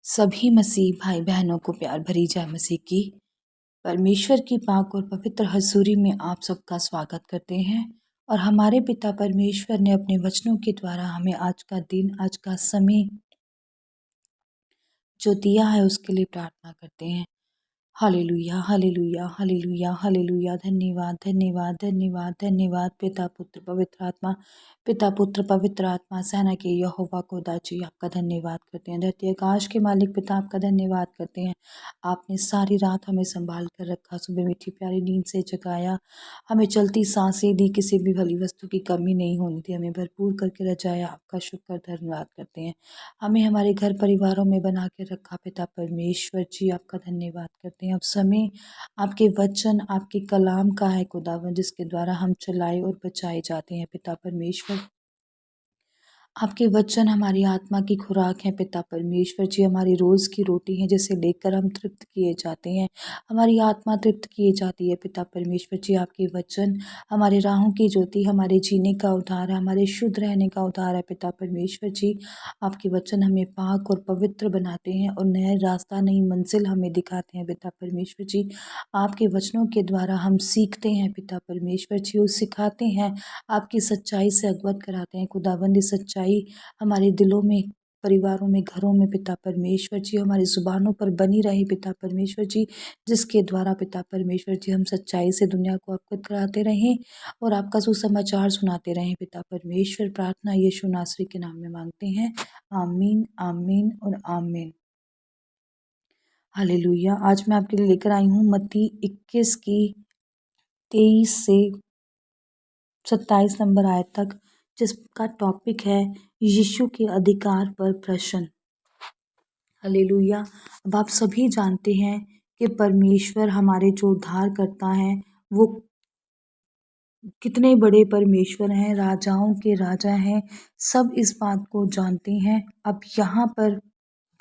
सभी मसीह भाई बहनों को प्यार भरी जय मसीह की। परमेश्वर की पाक और पवित्र हजूरी में आप सबका स्वागत करते हैं और हमारे पिता परमेश्वर ने अपने वचनों के द्वारा हमें आज का दिन, आज का समय जो दिया है उसके लिए प्रार्थना करते हैं। Hallelujah, hallelujah, hallelujah, hallelujah. धन्यवाद, धन्यवाद, धन्यवाद, धन्यवाद पिता पुत्र पवित्र आत्मा। पिता पुत्र पवित्र आत्मा सेना के यहोवा खुदा जी आपका धन्यवाद करते हैं। धरती आकाश के मालिक पिता आपका धन्यवाद करते हैं। आपने सारी रात हमें संभाल कर रखा, सुबह मीठी प्यारी नींद से जगाया, हमें चलती सांसें दी, किसी भी भली वस्तु की कमी नहीं होनी थी, हमें भरपूर करके रचाया। आपका शुक्र धन्यवाद करते हैं। हमें हमारे घर परिवारों में बना के रखा पिता परमेश्वर जी आपका धन्यवाद करते हैं। अब समय आपके वचन, आपके कलाम का है खुदावन, जिसके द्वारा हम चलाए और बचाए जाते हैं पिता परमेश्वर। आपके वचन हमारी आत्मा की खुराक है पिता परमेश्वर जी, हमारी रोज़ की रोटी है जिसे लेकर हम तृप्त किए जाते हैं, हमारी आत्मा तृप्त किए जाती है पिता परमेश्वर जी। आपके वचन हमारे राहों की ज्योति, हमारे जीने का उद्धार है, हमारे शुद्ध रहने का उद्धार है पिता परमेश्वर जी। आपके वचन हमें पाक और पवित्र बनाते हैं और नया रास्ता, नई मंजिल हमें दिखाते हैं पिता परमेश्वर जी। आपके वचनों के द्वारा हम सीखते हैं पिता परमेश्वर जी और सिखाते हैं, आपकी सच्चाई से अवगत कराते हैं खुदावंद। सच्चाई हमारे दिलों में, परिवारों में, घरों में पिता परमेश्वर जी हमारी ज़ुबानों पर बनी रहे पिता परमेश्वर जी, जिसके द्वारा पिता परमेश्वर जी हम सच्चाई से दुनिया को अवगत कराते रहें और आपका सुसमाचार सुनाते रहें पिता परमेश्वर। प्रार्थना यीशु नासरी के नाम में मांगते हैं, आमीन, आमीन और आमीन। हालेलुया। आज मैं आपके लिए लेकर आई हूँ मत्ती 21 की 23 से 27 नंबर आयत तक, जिसका टॉपिक है यीशु के अधिकार पर प्रश्न। हालेलुया। अब आप सभी जानते हैं कि परमेश्वर हमारे जो उद्धार करता है वो कितने बड़े परमेश्वर हैं, राजाओं के राजा हैं, सब इस बात को जानते हैं। अब यहाँ पर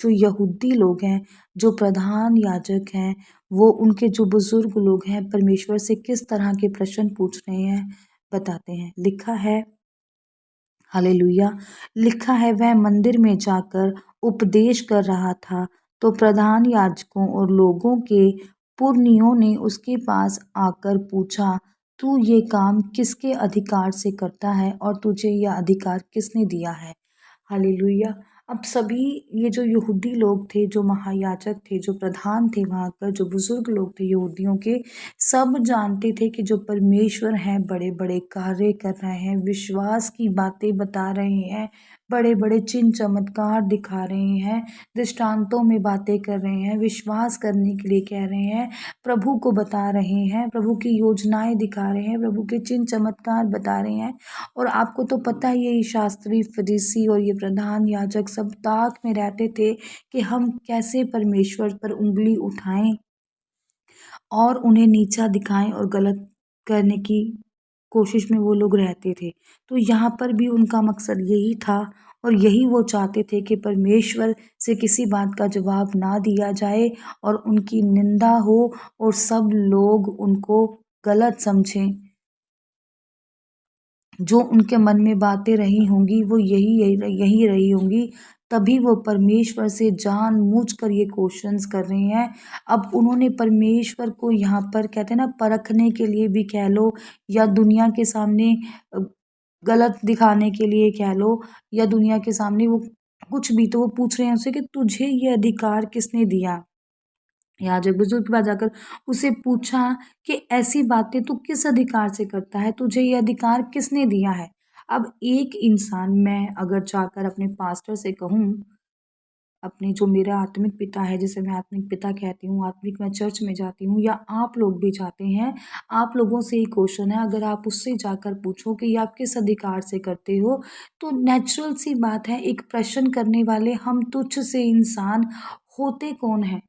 जो यहूदी लोग हैं, जो प्रधान याजक हैं, वो उनके जो बुजुर्ग लोग हैं परमेश्वर से किस तरह के प्रश्न पूछ रहे हैं बताते हैं। लिखा है, हालेलुया, लिखा है, वह मंदिर में जाकर उपदेश कर रहा था तो प्रधान याजकों और लोगों के पुरनियों ने उसके पास आकर पूछा, तू ये काम किसके अधिकार से करता है और तुझे यह अधिकार किसने दिया है। हालेलुया। अब सभी ये जो यहूदी लोग थे, जो महायाजक थे, जो प्रधान थे, वहाँ पर जो बुजुर्ग लोग थे यहूदियों के, सब जानते थे कि जो परमेश्वर हैं बड़े बड़े कार्य कर रहे हैं, विश्वास की बातें बता रहे हैं, बड़े बड़े चिन्ह चमत्कार दिखा रहे हैं, दृष्टांतों में बातें कर रहे हैं, विश्वास करने के लिए कह रहे हैं, प्रभु को बता रहे हैं, प्रभु की योजनाएं दिखा रहे हैं, प्रभु के चिन्ह चमत्कार बता रहे हैं। और आपको तो पता ही है, ये शास्त्री फरीसी और ये प्रधान याजक सब ताक में रहते थे कि हम कैसे परमेश्वर पर उंगली उठाएं और उन्हें नीचा दिखाएं और गलत करने की कोशिश में वो लोग रहते थे। तो यहाँ पर भी उनका मकसद यही था और यही वो चाहते थे कि परमेश्वर से किसी बात का जवाब ना दिया जाए और उनकी निंदा हो और सब लोग उनको गलत समझें। जो उनके मन में बातें रही होंगी वो यही रही होंगी, तभी वो परमेश्वर से जानबूझकर ये क्वेश्चंस कर रहे हैं। अब उन्होंने परमेश्वर को यहाँ पर कहते हैं ना, परखने के लिए भी कह लो या दुनिया के सामने गलत दिखाने के लिए कह लो, या दुनिया के सामने वो कुछ भी, तो वो पूछ रहे हैं उससे कि तुझे ये अधिकार किसने दिया। याजक बुजुर्ग के पास जाकर उसे पूछा कि ऐसी बातें तू किस अधिकार से करता है, तुझे ये अधिकार किसने दिया है। अब एक इंसान, मैं अगर जाकर अपने पास्टर से कहूँ, अपने जो मेरा आत्मिक पिता है, जिसे मैं आत्मिक पिता कहती हूँ, आत्मिक मैं चर्च में जाती हूँ, या आप लोग भी जाते हैं, आप लोगों से ही क्वेश्चन है, अगर आप उससे जाकर पूछो कि ये आप किस अधिकार से करते हो, तो नेचुरल सी बात है, एक प्रश्न करने वाले हम तुच्छ से इंसान होते कौन है।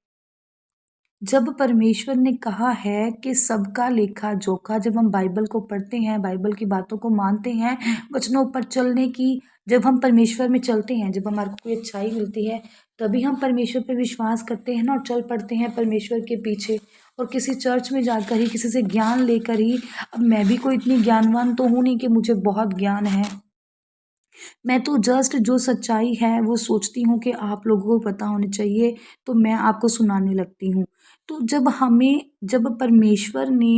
जब परमेश्वर ने कहा है कि सबका लेखा जोखा, जब हम बाइबल को पढ़ते हैं, बाइबल की बातों को मानते हैं, वचनों पर चलने की, जब हम परमेश्वर में चलते हैं, जब हमारे को कोई अच्छाई मिलती है, तभी हम परमेश्वर पर विश्वास करते हैं ना, और चल पड़ते हैं परमेश्वर के पीछे। और किसी चर्च में जाकर ही, किसी से ज्ञान लेकर ही, अब मैं भी कोई इतनी ज्ञानवान तो हूँ नहीं कि मुझे बहुत ज्ञान है, मैं तो जस्ट जो सच्चाई है वो सोचती हूँ कि आप लोगों को पता होनी चाहिए, तो मैं आपको सुनाने लगती हूँ। तो जब परमेश्वर ने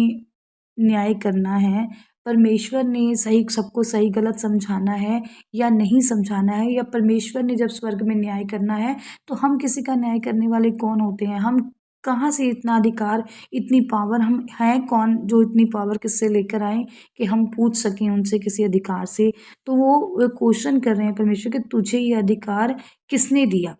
न्याय करना है, परमेश्वर ने सबको सही गलत समझाना है या नहीं समझाना है, या परमेश्वर ने जब स्वर्ग में न्याय करना है, तो हम किसी का न्याय करने वाले कौन होते हैं? हम कहाँ से इतना अधिकार, इतनी पावर, हम हैं कौन जो इतनी पावर किससे लेकर आए कि हम पूछ सकें उनसे किसी अधिकार से? तो वो क्वेश्चन कर रहे हैं परमेश्वर कि तुझे ये अधिकार किसने दिया?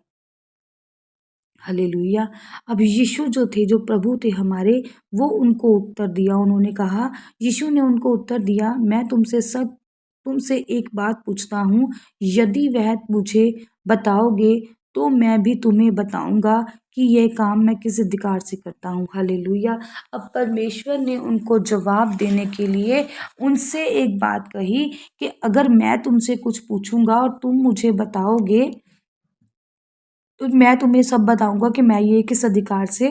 हालेलुया। अब यीशु जो थे, जो प्रभु थे हमारे, वो उनको उत्तर दिया। उन्होंने कहा, यीशु ने उनको उत्तर दिया, मैं तुमसे एक बात पूछता हूँ, यदि वह मुझे बताओगे तो मैं भी तुम्हें बताऊंगा कि यह काम मैं किस अधिकार से करता हूँ। हालेलुया। अब परमेश्वर ने उनको जवाब देने के लिए उनसे एक बात कही कि अगर मैं तुमसे कुछ पूछूंगा और तुम मुझे बताओगे, तो मैं तुम्हें सब बताऊंगा कि मैं ये किस अधिकार से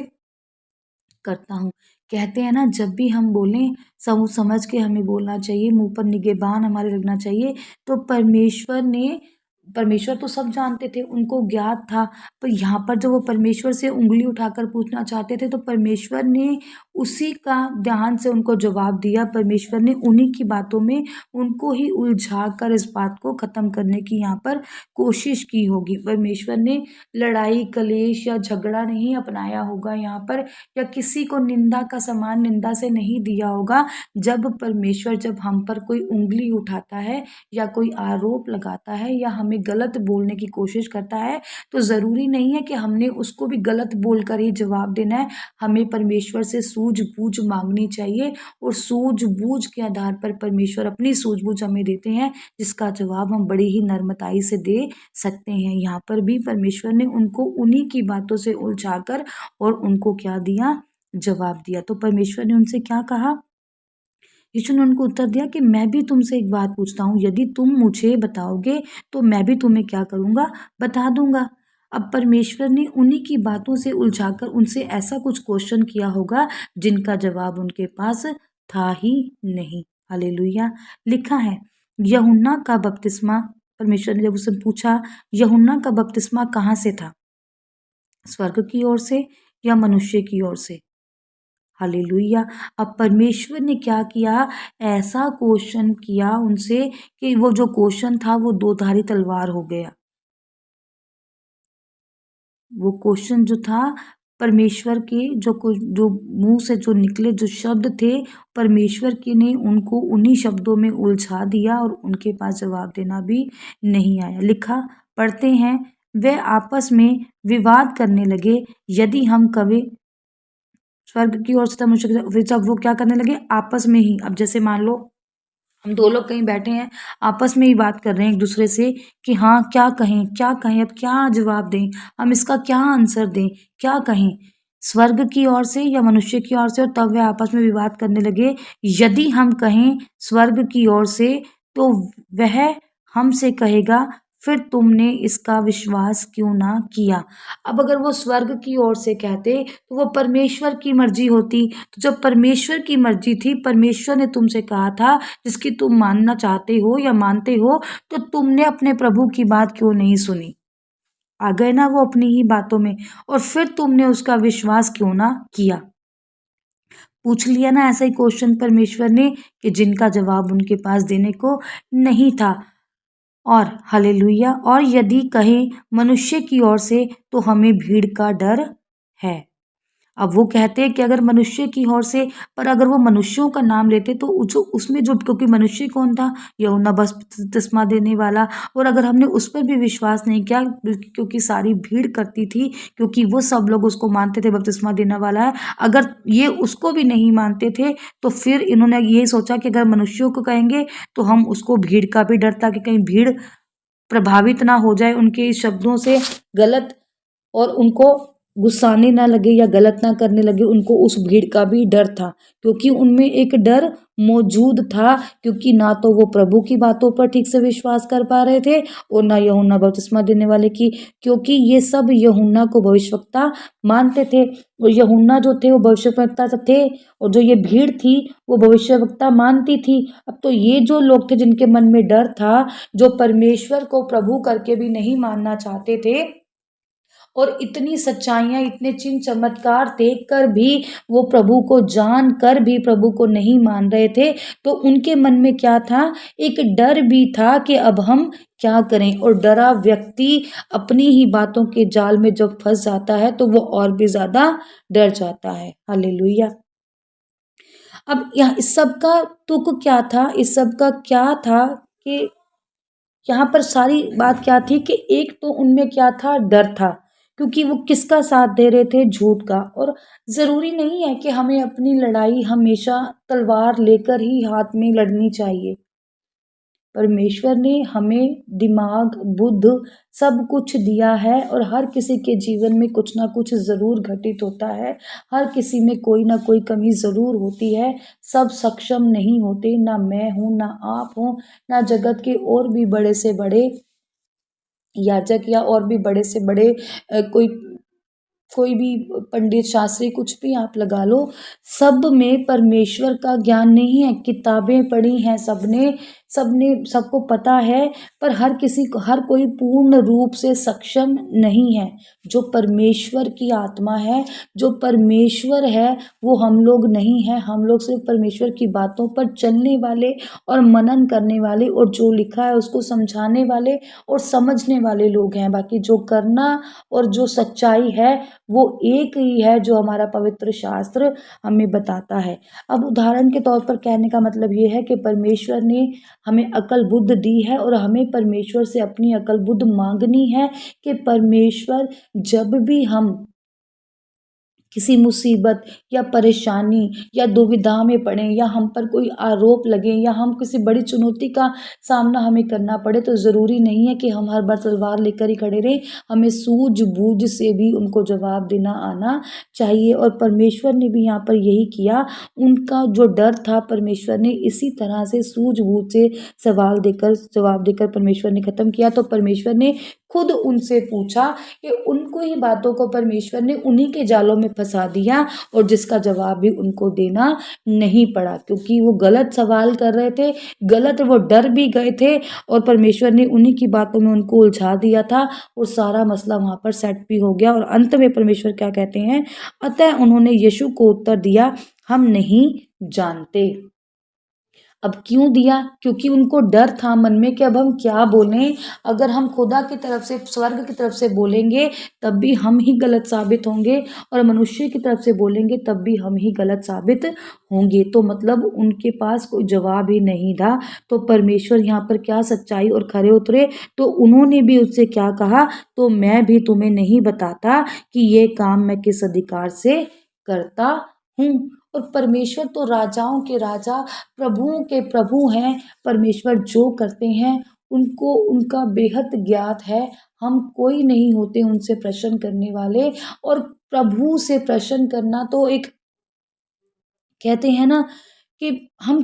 करता हूँ। कहते हैं ना, जब भी हम बोलें समझ समझ के हमें बोलना चाहिए, मुंह पर निगहबान हमारे लगना चाहिए। तो परमेश्वर तो सब जानते थे, उनको ज्ञात था। पर यहाँ पर जब वो परमेश्वर से उंगली उठाकर पूछना चाहते थे, तो परमेश्वर ने उसी का ध्यान से उनको जवाब दिया। परमेश्वर ने उन्हीं की बातों में उनको ही उलझा कर इस बात को ख़त्म करने की यहाँ पर कोशिश की होगी। परमेश्वर ने लड़ाई कलेश या झगड़ा नहीं अपनाया होगा यहाँ पर, या किसी को निंदा का सामान निंदा से नहीं दिया होगा। जब हम पर कोई उंगली उठाता है या कोई आरोप लगाता है या हमें गलत बोलने की कोशिश करता है, तो ज़रूरी नहीं है कि हमने उसको भी गलत बोलकर ही जवाब देना है। हमें परमेश्वर से सूझबूझ मांगनी चाहिए, और सूझबूझ के आधार पर परमेश्वर अपनी सूझबूझ हमें देते हैं, जिसका जवाब हम बड़ी ही नम्रताई से दे सकते हैं। यहाँ पर भी परमेश्वर ने उनको उन्हीं की बातों से उलझाकर और उनको क्या दिया? जवाब दिया। तो परमेश्वर ने उनसे क्या कहा? यीशु ने उनको उत्तर दिया कि मैं भी तुमसे एक बात पूछता हूँ, यदि तुम मुझे बताओगे तो मैं भी तुम्हें क्या करूँगा? बता दूंगा। अब परमेश्वर ने उन्हीं की बातों से उलझाकर उनसे ऐसा कुछ क्वेश्चन किया होगा जिनका जवाब उनके पास था ही नहीं। हालेलुया। लिखा है, यूहन्ना का बपतिस्मा, परमेश्वर ने जब उससे पूछा, यूहन्ना का बपतिस्मा कहाँ से था? स्वर्ग की ओर से या मनुष्य की ओर से? हालेलुया। अब परमेश्वर ने क्या किया? ऐसा क्वेश्चन किया उनसे कि वो जो क्वेश्चन था वो दो धारी तलवार हो गया। वो क्वेश्चन जो था, परमेश्वर के जो मुंह से जो निकले जो शब्द थे, परमेश्वर के ने उनको उन्हीं शब्दों में उलझा दिया और उनके पास जवाब देना भी नहीं आया। लिखा पढ़ते हैं, वे आपस में विवाद करने लगे, यदि हम कभी स्वर्ग की ओर से था मनुष्य फिर जब वो क्या करने लगे? आपस में ही, अब जैसे मान लो हम दो लोग कहीं बैठे हैं, आपस में ही बात कर रहे हैं एक दूसरे से कि हाँ क्या कहें क्या कहें, अब क्या जवाब दें, हम इसका क्या आंसर दें, क्या कहें, स्वर्ग की ओर से या मनुष्य की ओर से? और तब वे आपस में विवाद करने लगे, यदि हम कहें स्वर्ग की ओर से, तो वह हमसे कहेगा, फिर तुमने इसका विश्वास क्यों ना किया? अब अगर वो स्वर्ग की ओर से कहते तो वो परमेश्वर की मर्जी होती। तो जब परमेश्वर की मर्जी थी, परमेश्वर ने तुमसे कहा था, जिसकी तुम मानना चाहते हो या मानते हो, तो तुमने अपने प्रभु की बात क्यों नहीं सुनी? आ गए ना वो अपनी ही बातों में, और फिर तुमने उसका विश्वास क्यों ना किया? पूछ लिया ना ऐसा ही क्वेश्चन परमेश्वर ने, कि जिनका जवाब उनके पास देने को नहीं था। और हालेलुया, और यदि कहें मनुष्य की ओर से, तो हमें भीड़ का डर है। अब वो कहते हैं कि अगर मनुष्य की ओर से, पर अगर वो मनुष्यों का नाम लेते तो जो उसमें जो, क्योंकि मनुष्य कौन था? यूहन्ना बपतिस्मा देने वाला। और अगर हमने उस पर भी विश्वास नहीं किया, क्योंकि सारी भीड़ करती थी, क्योंकि वो सब लोग उसको मानते थे बपतिस्मा देने वाला है, अगर ये उसको भी नहीं मानते थे, तो फिर इन्होंने ये सोचा कि अगर मनुष्यों को कहेंगे तो हम उसको भीड़ का भी डर था कि कहीं भीड़ प्रभावित ना हो जाए उनके इस शब्दों से गलत, और उनको गुस्साने ना लगे या गलत ना करने लगे, उनको उस भीड़ का भी डर था, क्योंकि उनमें एक डर मौजूद था, क्योंकि ना तो वो प्रभु की बातों पर ठीक से विश्वास कर पा रहे थे और ना यूहन्ना बपतिस्मा देने वाले की, क्योंकि ये सब यूहन्ना को भविष्यवक्ता मानते थे और यूहन्ना जो थे वो भविष्यवक्ता थे और जो ये भीड़ थी वो भविष्यवक्ता मानती थी। अब तो ये जो लोग थे जिनके मन में डर था, जो परमेश्वर को प्रभु करके भी नहीं मानना चाहते थे और इतनी सच्चाइयाँ, इतने चिन्ह चमत्कार देखकर भी वो प्रभु को जान कर भी प्रभु को नहीं मान रहे थे, तो उनके मन में क्या था, एक डर भी था कि अब हम क्या करें। और डरा व्यक्ति अपनी ही बातों के जाल में जब फंस जाता है तो वो और भी ज्यादा डर जाता है। हालेलुया। अब यहाँ इस सब का तुक क्या था, इस सब का क्या था कि यहाँ पर सारी बात क्या थी कि एक तो उनमें क्या था, डर था, क्योंकि वो किसका साथ दे रहे थे, झूठ का। और ज़रूरी नहीं है कि हमें अपनी लड़ाई हमेशा तलवार लेकर ही हाथ में लड़नी चाहिए। परमेश्वर ने हमें दिमाग, बुद्ध सब कुछ दिया है और हर किसी के जीवन में कुछ ना कुछ ज़रूर घटित होता है। हर किसी में कोई ना कोई कमी ज़रूर होती है। सब सक्षम नहीं होते, ना मैं हूँ, ना आप हो, ना जगत के और भी बड़े से बड़े याजक या और भी बड़े से बड़े कोई भी पंडित शास्त्री कुछ भी आप लगा लो, सब में परमेश्वर का ज्ञान नहीं है। किताबें पढ़ी हैं सबने, सबने सबको पता है, पर हर किसी को, हर कोई पूर्ण रूप से सक्षम नहीं है। जो परमेश्वर की आत्मा है, जो परमेश्वर है, वो हम लोग नहीं है। हम लोग सिर्फ परमेश्वर की बातों पर चलने वाले और मनन करने वाले और जो लिखा है उसको समझाने वाले और समझने वाले लोग हैं। बाकी जो करना और जो सच्चाई है वो एक ही है, जो हमारा पवित्र शास्त्र हमें बताता है। अब उदाहरण के तौर पर कहने का मतलब ये है कि परमेश्वर ने हमें अकल बुद्ध दी है और हमें परमेश्वर से अपनी अकल बुद्ध मांगनी है कि परमेश्वर जब भी हम किसी मुसीबत या परेशानी या दुविधा में पड़ें या हम पर कोई आरोप लगे या हम किसी बड़ी चुनौती का सामना हमें करना पड़े, तो ज़रूरी नहीं है कि हम हर बार तलवार लेकर ही खड़े रहें। हमें सूझ-बूझ से भी उनको जवाब देना आना चाहिए और परमेश्वर ने भी यहाँ पर यही किया। उनका जो डर था परमेश्वर ने इसी तरह से सूझ-बूझ से सवाल देकर, जवाब देकर परमेश्वर ने ख़त्म किया। तो परमेश्वर ने खुद उनसे पूछा कि उनको ही बातों को परमेश्वर ने उन्हीं के जालों में फंसा दिया और जिसका जवाब भी उनको देना नहीं पड़ा, क्योंकि वो गलत सवाल कर रहे थे, गलत वो डर भी गए थे और परमेश्वर ने उन्हीं की बातों में उनको उलझा दिया था और सारा मसला वहाँ पर सेट भी हो गया। और अंत में परमेश्वर क्या कहते हैं, अतः उन्होंने यीशु को उत्तर दिया, हम नहीं जानते। अब क्यों दिया, क्योंकि उनको डर था मन में कि अब हम क्या बोलें। अगर हम खुदा की तरफ से, स्वर्ग की तरफ से बोलेंगे तब भी हम ही गलत साबित होंगे और मनुष्य की तरफ से बोलेंगे तब भी हम ही गलत साबित होंगे। तो मतलब उनके पास कोई जवाब ही नहीं था। तो परमेश्वर यहाँ पर क्या सच्चाई और खरे उतरे, तो उन्होंने भी उससे क्या कहा, तो मैं भी तुम्हें नहीं बताता कि ये काम मैं किस अधिकार से करता हूँ। और परमेश्वर तो राजाओं के राजा, प्रभुओं के प्रभु हैं। परमेश्वर जो करते हैं उनको उनका बेहद ज्ञात है। हम कोई नहीं होते उनसे प्रश्न करने वाले। और प्रभु से प्रश्न करना तो एक, कहते हैं ना कि हम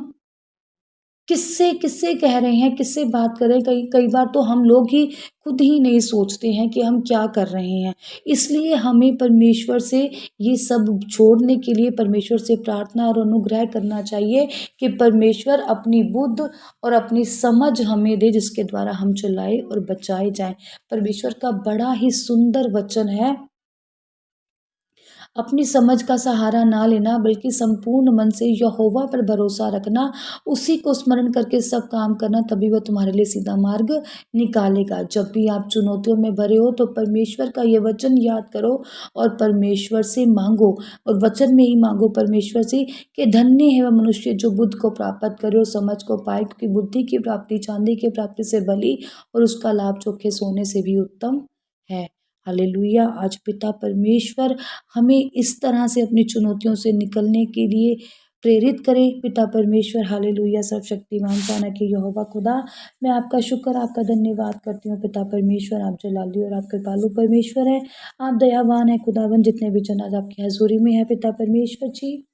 किससे किससे कह रहे हैं, किससे बात कर रहे हैं। कई कई बार तो हम लोग ही खुद ही नहीं सोचते हैं कि हम क्या कर रहे हैं। इसलिए हमें परमेश्वर से ये सब छोड़ने के लिए परमेश्वर से प्रार्थना और अनुग्रह करना चाहिए कि परमेश्वर अपनी बुद्ध और अपनी समझ हमें दे, जिसके द्वारा हम चलाए और बचाए जाएं। परमेश्वर का बड़ा ही सुंदर वचन है, अपनी समझ का सहारा ना लेना बल्कि संपूर्ण मन से यहोवा पर भरोसा रखना, उसी को स्मरण करके सब काम करना, तभी वह तुम्हारे लिए सीधा मार्ग निकालेगा। जब भी आप चुनौतियों में भरे हो तो परमेश्वर का ये वचन याद करो और परमेश्वर से मांगो। और वचन में ही मांगो परमेश्वर से कि धन्य है वह मनुष्य जो बुद्धि को प्राप्त करे और समझ को पाए, क्योंकि बुद्धि की प्राप्ति चांदी की प्राप्ति से भली और उसका लाभ चोखे सोने से भी उत्तम है। हालेलुया। आज पिता परमेश्वर हमें इस तरह से अपनी चुनौतियों से निकलने के लिए प्रेरित करें। पिता परमेश्वर, हालेलुया, सर्वशक्तिमान चाणक यहोवा खुदा, मैं आपका शुक्र, आपका धन्यवाद करती हूँ। पिता परमेश्वर, आप जलाली और आप कृपालु परमेश्वर है, आप दयावान है खुदावन। जितने भी जन आज आपकी हजूरी में है पिता परमेश्वर जी,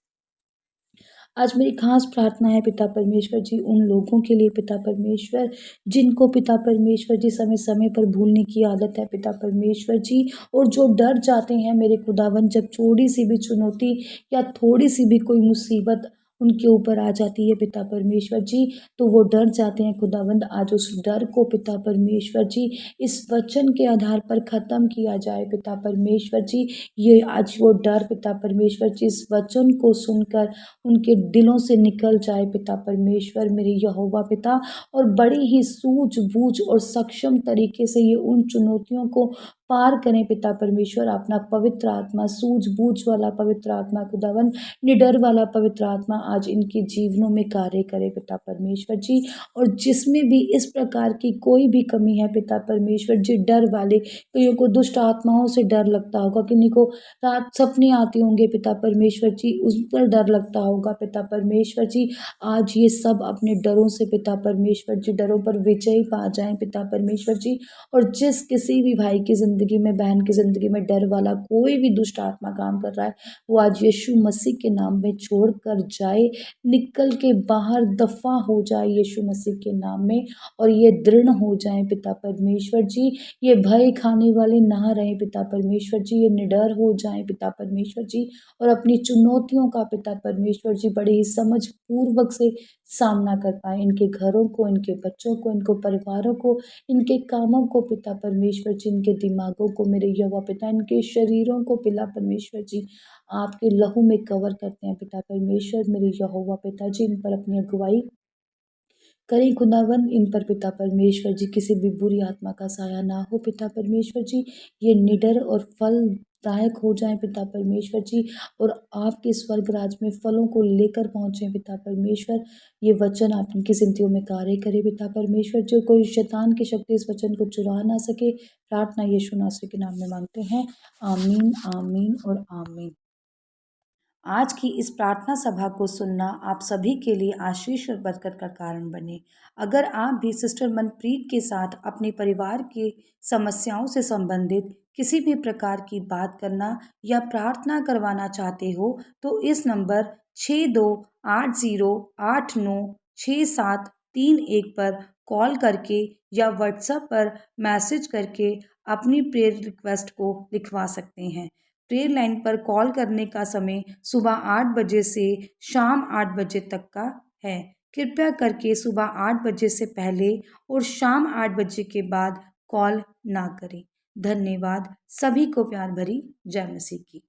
आज मेरी खास प्रार्थना है पिता परमेश्वर जी उन लोगों के लिए पिता परमेश्वर, जिनको पिता परमेश्वर जी समय समय पर भूलने की आदत है पिता परमेश्वर जी, और जो डर जाते हैं मेरे खुदावन, जब थोड़ी सी भी चुनौती या थोड़ी सी भी कोई मुसीबत उनके ऊपर आ जाती है पिता परमेश्वर जी, तो वो डर जाते हैं खुदावंद। आज उस डर को पिता परमेश्वर जी इस वचन के आधार पर ख़त्म किया जाए पिता परमेश्वर जी। ये आज वो डर पिता परमेश्वर जी इस वचन को सुनकर उनके दिलों से निकल जाए पिता परमेश्वर मेरे यहोवा पिता, और बड़ी ही सूझबूझ और सक्षम तरीके से ये उन चुनौतियों को पार करें पिता परमेश्वर। अपना पवित्र आत्मा, सूझबूझ वाला पवित्र आत्मा खुदावन, निडर वाला पवित्र आत्मा आज इनके जीवनों में कार्य करे पिता परमेश्वर जी। और जिसमें भी इस प्रकार की कोई भी कमी है पिता परमेश्वर जी, डर वाले, कईयों को दुष्ट आत्माओं से डर लगता होगा, किन्हीं को रात सपने आते होंगे पिता परमेश्वर जी, उस पर डर लगता होगा पिता परमेश्वर जी। आज ये सब अपने डरों से पिता परमेश्वर जी, डरों पर विजय पा जाएं पिता परमेश्वर जी। और जिस किसी भी भाई की ज़िंदगी में, बहन की ज़िंदगी में डर वाला कोई भी दुष्ट आत्मा काम कर रहा है, वो आज यीशु मसीह के नाम में छोड़ कर जाए, निकल के बाहर दफ़ा हो जाए यीशु मसीह के नाम में, और ये दृढ़ हो जाए पिता परमेश्वर जी। ये भय खाने वाले ना रहें पिता परमेश्वर जी, ये निडर हो जाएं पिता परमेश्वर जी, और अपनी चुनौतियों का पिता परमेश्वर जी बड़े ही समझ पूर्वक से सामना कर पाए। इनके घरों को, इनके बच्चों को, इनको परिवारों को, इनके कामों को पिता परमेश्वर जी, इनके दिमागों को मेरे यहोवा पिता, इनके शरीरों को पिता परमेश्वर जी आपके लहू में कवर करते हैं पिता परमेश्वर मेरे यहोवा पिता जी। इन पर अपनी अगुवाई करें खुदावन, इन पर पिता परमेश्वर जी किसी भी बुरी आत्मा का साया ना हो पिता परमेश्वर जी। ये निडर और फलदायक हो जाएं पिता परमेश्वर जी, और आपके स्वर्ग राज में फलों को लेकर पहुँचें पिता परमेश्वर। ये वचन आप इनकी जिंदगियों में कार्य करें पिता परमेश्वर, जो कोई शैतान की शक्ति इस वचन को चुरा ना सके। प्रार्थना यीशु नासरी के नाम में मांगते हैं, आमीन, आमीन और आमीन। आज की इस प्रार्थना सभा को सुनना आप सभी के लिए आशीष और बरकत का कारण बने। अगर आप भी सिस्टर मनप्रीत के साथ अपने परिवार की समस्याओं से संबंधित किसी भी प्रकार की बात करना या प्रार्थना करवाना चाहते हो, तो इस नंबर 6280896731 पर कॉल करके या व्हाट्सएप पर मैसेज करके अपनी प्रेयर रिक्वेस्ट को लिखवा सकते हैं। प्रेयर लाइन पर कॉल करने का समय सुबह 8 बजे से शाम 8 बजे तक का है। कृपया करके सुबह 8 बजे से पहले और शाम 8 बजे के बाद कॉल ना करें। धन्यवाद। सभी को प्यार भरी जय मसीह की।